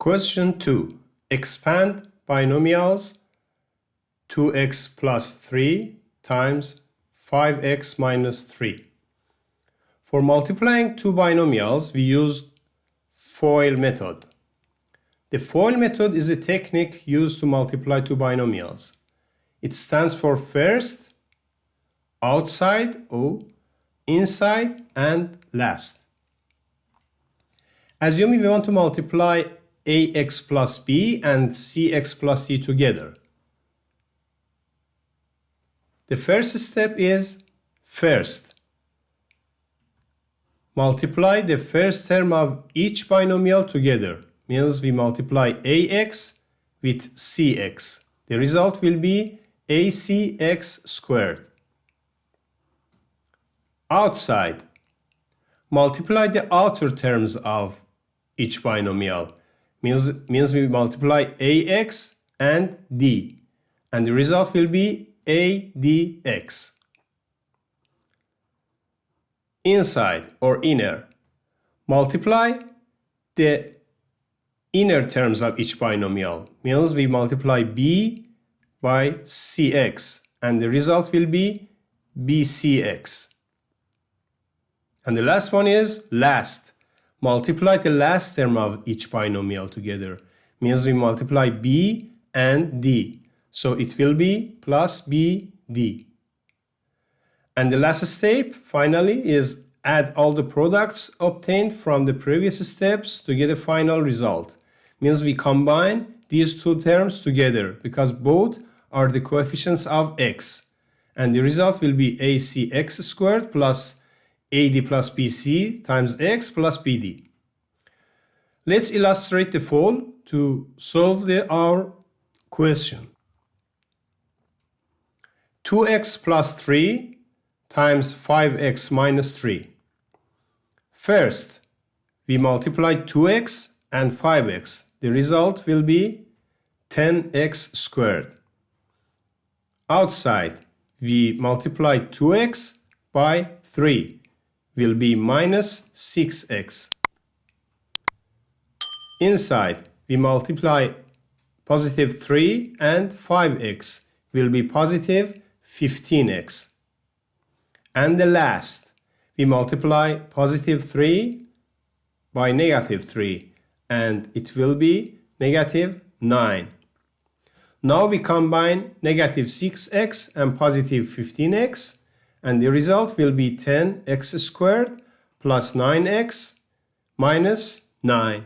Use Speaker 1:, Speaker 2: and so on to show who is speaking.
Speaker 1: Question 2. Expand binomials 2x plus 3 times 5x minus 3. For multiplying two binomials, we use FOIL method. The FOIL method is a technique used to multiply two binomials. It stands for first, outside, O, inside, and last. Assuming we want to multiply ax plus b and cx plus d together. The first step is first. Multiply the first term of each binomial together. Means we multiply ax with cx. The result will be acx squared. Outside. Multiply the outer terms of each binomial. Means we multiply ax and d. And the result will be adx. Inside or inner. Multiply the inner terms of each binomial. Means we multiply b by cx. And the result will be bcx. And the last one is last. Multiply the last term of each binomial together. Means we multiply b and d. So it will be plus bd. And the last step, finally, is add all the products obtained from the previous steps to get a final result. Means we combine these two terms together because both are the coefficients of x. And the result will be acx squared plus ad plus bc times x plus bd. Let's illustrate the fold to solve our question. 2x plus 3 times 5x minus 3. First, we multiply 2x and 5x. The result will be 10x squared. Outside, we multiply 2x by 3. Will be minus 6x. Inside, we multiply positive 3 and 5x. Will be positive 15x. And the last, we multiply positive 3 by negative 3. And it will be negative 9. Now we combine negative 6x and positive 15x. And the result will be 10x squared plus 9x minus 9.